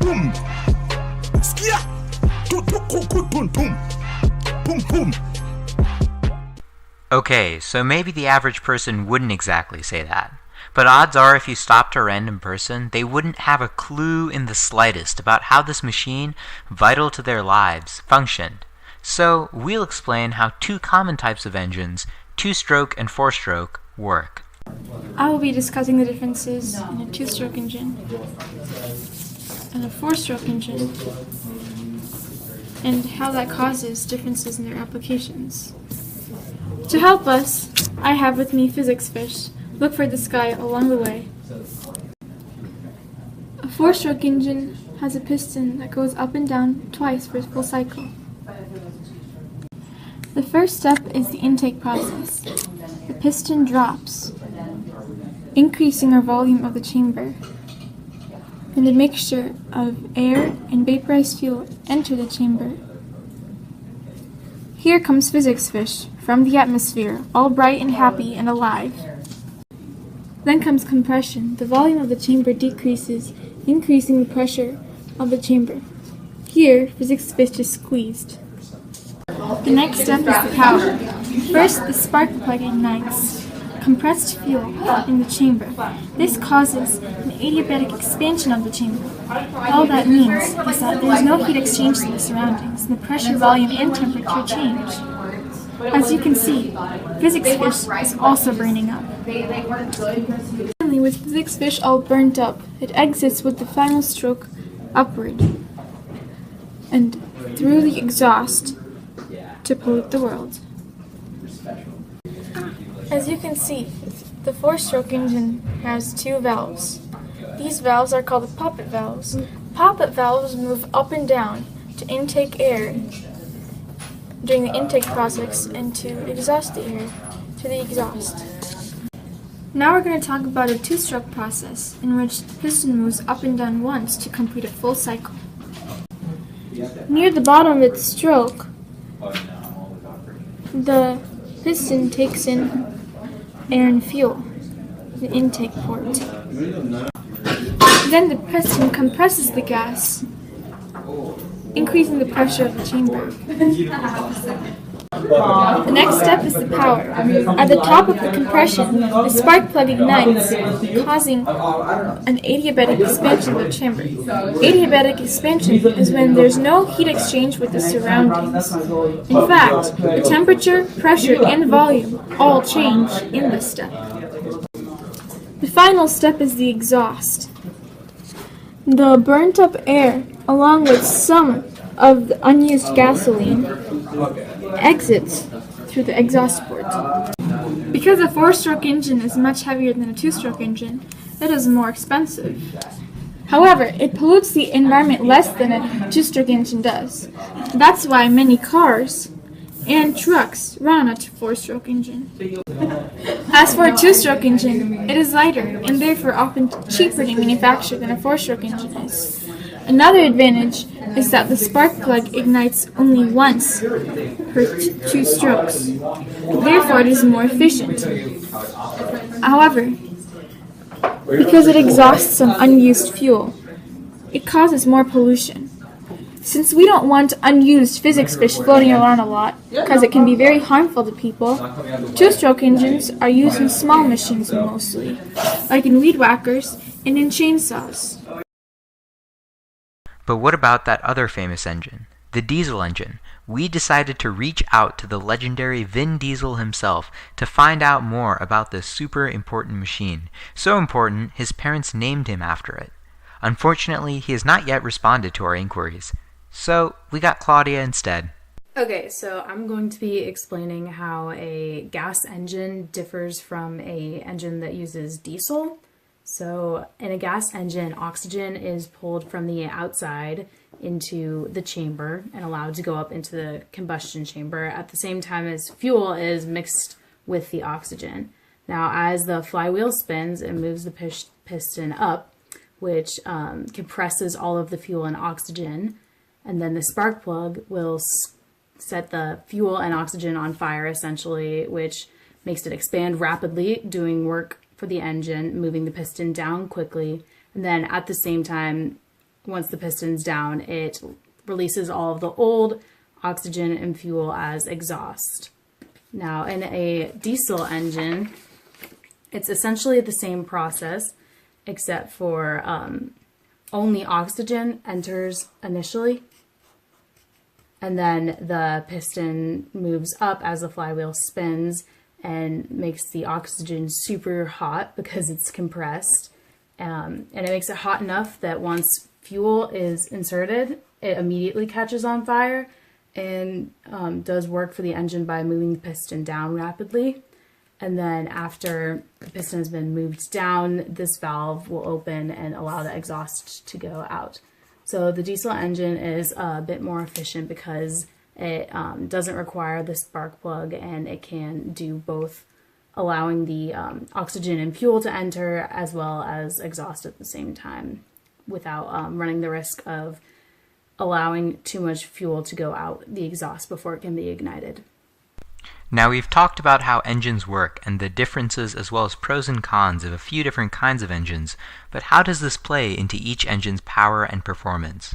boom. Skia. Boom, boom, boom. Okay, so maybe the average person wouldn't exactly say that. But odds are if you stopped a random person, they wouldn't have a clue in the slightest about how this machine, vital to their lives, functioned. So we'll explain how two common types of engines, two-stroke and four-stroke, work. I will be discussing the differences in a two-stroke engine and a four-stroke engine and how that causes differences in their applications. To help us, I have with me physics fish. Look for the sky along the way. A four-stroke engine has a piston that goes up and down twice for a full cycle. The first step is the intake process. The piston drops, increasing our volume of the chamber, and a mixture of air and vaporized fuel enter the chamber. Here comes physics fish from the atmosphere, all bright and happy and alive. Then comes compression. The volume of the chamber decreases, increasing the pressure of the chamber. Here, physics fish is squeezed. The next step is the power. First, the spark plug ignites compressed fuel in the chamber. This causes an adiabatic expansion of the chamber. All that means is that there is no heat exchange to the surroundings, and the pressure, volume, and temperature change. As you can see, physics fish is also burning up. Finally, with physics fish all burnt up, it exits with the final stroke upward and through the exhaust to pollute the world. As you can see, the four-stroke engine has two valves. These valves are called the poppet valves. Poppet valves move up and down to intake air during the intake process and to exhaust the air to the exhaust. Now we're going to talk about a two-stroke process in which the piston moves up and down once to complete a full cycle. Near the bottom of its stroke, the piston takes in air and fuel, the intake port. Then the piston compresses the gas, increasing the pressure of the chamber. The next step is the power. At the top of the compression, the spark plug ignites, causing an adiabatic expansion of the chamber. Adiabatic expansion is when there's no heat exchange with the surroundings. In fact, the temperature, pressure, and volume all change in this step. The final step is the exhaust. The burnt up air, along with some of the unused gasoline, exits through the exhaust port. Because a four-stroke engine is much heavier than a two-stroke engine, it is more expensive. However, it pollutes the environment less than a two-stroke engine does. That's why many cars and trucks run on a four-stroke engine. As for a two-stroke engine, it is lighter and therefore often cheaper to manufacture than a four-stroke engine is. Another advantage is that the spark plug ignites only once per two strokes. Therefore, it is more efficient. However, because it exhausts some unused fuel, it causes more pollution. Since we don't want unused physics fish floating around a lot, because it can be very harmful to people, two-stroke engines are used in small machines mostly, like in weed whackers and in chainsaws. But what about that other famous engine, the diesel engine? We decided to reach out to the legendary Vin Diesel himself to find out more about this super important machine. So important, his parents named him after it. Unfortunately, he has not yet responded to our inquiries. So, we got Claudia instead. Okay, so I'm going to be explaining how a gas engine differs from an engine that uses diesel. So in a gas engine, oxygen is pulled from the outside into the chamber and allowed to go up into the combustion chamber at the same time as fuel is mixed with the oxygen. Now, as the flywheel spins, it moves the piston up, which compresses all of the fuel and oxygen, and then the spark plug will set the fuel and oxygen on fire, essentially, which makes it expand rapidly, doing work for the engine, moving the piston down quickly, and then at the same time, once the piston's down, it releases all of the old oxygen and fuel as exhaust. Now, in a diesel engine, it's essentially the same process, except for only oxygen enters initially, and then the piston moves up as the flywheel spins and makes the oxygen super hot because it's compressed. And it makes it hot enough that once fuel is inserted, it immediately catches on fire and does work for the engine by moving the piston down rapidly. And then after the piston has been moved down, this valve will open and allow the exhaust to go out. So the diesel engine is a bit more efficient because it doesn't require the spark plug, and it can do both, allowing the oxygen and fuel to enter as well as exhaust at the same time without running the risk of allowing too much fuel to go out the exhaust before it can be ignited. Now we've talked about how engines work and the differences as well as pros and cons of a few different kinds of engines, but how does this play into each engine's power and performance?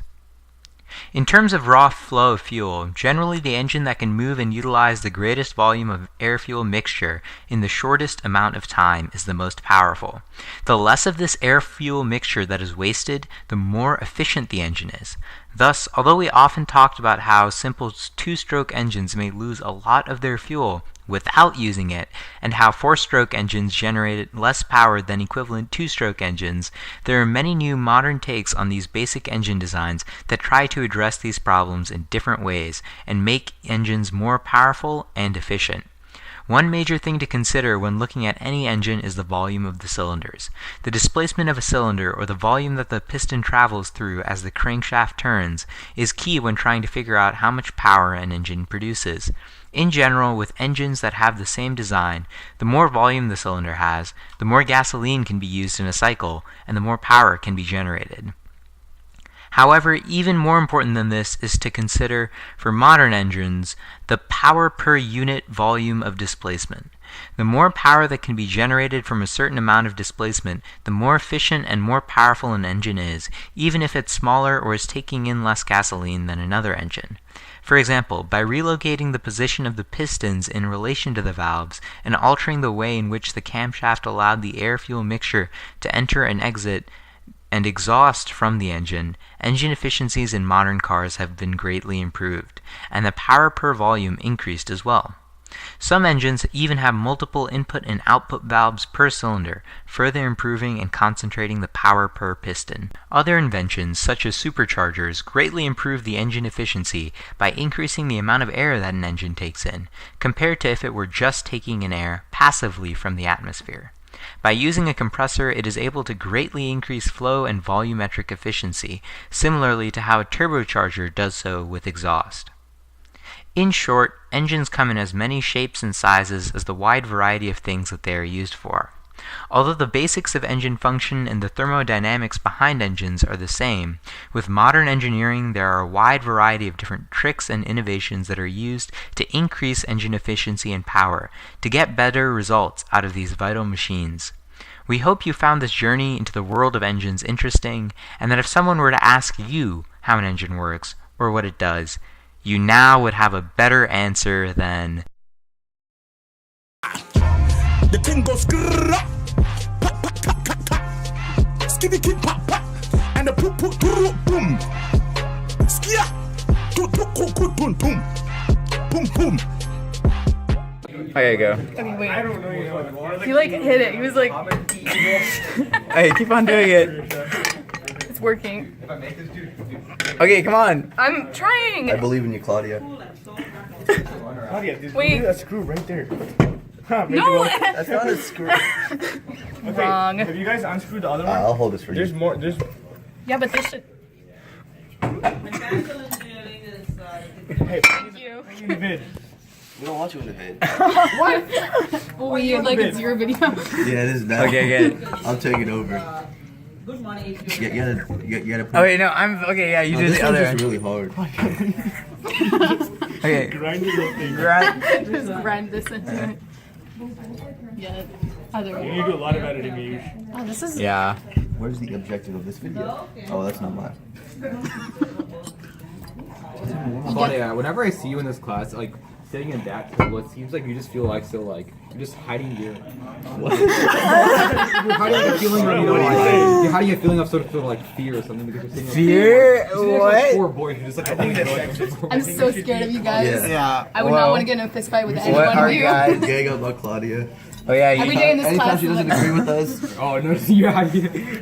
In terms of raw flow of fuel, generally the engine that can move and utilize the greatest volume of air-fuel mixture in the shortest amount of time is the most powerful. The less of this air-fuel mixture that is wasted, the more efficient the engine is. Thus, although we often talked about how simple two-stroke engines may lose a lot of their fuel without using it, and how four-stroke engines generate less power than equivalent two-stroke engines, there are many new modern takes on these basic engine designs that try to address these problems in different ways and make engines more powerful and efficient. One major thing to consider when looking at any engine is the volume of the cylinders. The displacement of a cylinder, or the volume that the piston travels through as the crankshaft turns, is key when trying to figure out how much power an engine produces. In general, with engines that have the same design, the more volume the cylinder has, the more gasoline can be used in a cycle, and the more power can be generated. However, even more important than this is to consider, for modern engines, the power per unit volume of displacement. The more power that can be generated from a certain amount of displacement, the more efficient and more powerful an engine is, even if it's smaller or is taking in less gasoline than another engine. For example, by relocating the position of the pistons in relation to the valves and altering the way in which the camshaft allowed the air-fuel mixture to enter and exit and exhaust from the engine efficiencies in modern cars have been greatly improved, and the power per volume increased as well. Some engines even have multiple input and output valves per cylinder, further improving and concentrating the power per piston. Other inventions, such as superchargers, greatly improve the engine efficiency by increasing the amount of air that an engine takes in, compared to if it were just taking in air passively from the atmosphere. By using a compressor, it is able to greatly increase flow and volumetric efficiency, similarly to how a turbocharger does so with exhaust. In short, engines come in as many shapes and sizes as the wide variety of things that they are used for. Although the basics of engine function and the thermodynamics behind engines are the same, with modern engineering there are a wide variety of different tricks and innovations that are used to increase engine efficiency and power, to get better results out of these vital machines. We hope you found this journey into the world of engines interesting, and that if someone were to ask you how an engine works, or what it does, you now would have a better answer than The thing goes skraa, pop, pop, pop, pop, pop. Skitty kid pop, pop. And the poop poop doo boom. Skia, do do cool cool boom boom. Boom boom. Okay, go. Okay, wait. He hit it. He was like, Hey, keep on doing it. it's working. Okay, come on. I'm trying. I believe in you, Claudia. Claudia, Wait. a screw right there. No! That's not a screw. Okay, Wrong. have you guys unscrewed the other one? I'll hold this for you. There's more. There's. Yeah, but this should. Hey, Thank you. in the vid. We don't want you in the vid. Oh, weird, like it's your video. Yeah, it is now. Okay, good. I'll take it over. You gotta put. Oh wait, no, I'm okay. Yeah, you do this the one's other. just really hard. Okay. Grind your little thing. Just grind this into it. Yeah, other You way. need to do a lot of editing, Ayush. Oh, this is. Yeah. Where's the objective of this video? Oh, that's not mine. But yeah, whenever I see you in this class, like sitting in that table, it seems like you just feel like so like you're just hiding your. What? You're hiding a feeling of you're hiding a feeling of sort of like fear or something because you're sitting. Fear? Like, like What? four boys who just like. I'm so scared of you guys. Yeah. Yeah. I would not want to get in a fist fight with any What one are of you. guys? Gang up about Claudia. Oh yeah. Every day in this Anytime class. she doesn't agree with us, Oh no! Yeah.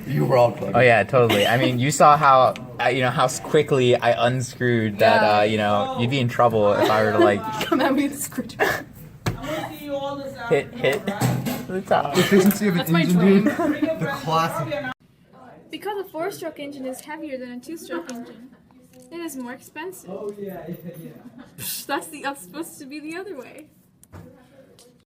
you wrong, Claudia. Oh yeah, totally. I mean, you saw how how quickly I unscrewed that. Yeah. You'd be in trouble if I were to like Come at me with a screwdriver. hit the top. Efficiency of an That's my engine, dream. dude. The classic. Because a 4-stroke engine is heavier than a 2-stroke engine, it is more expensive. That's supposed to be the other way.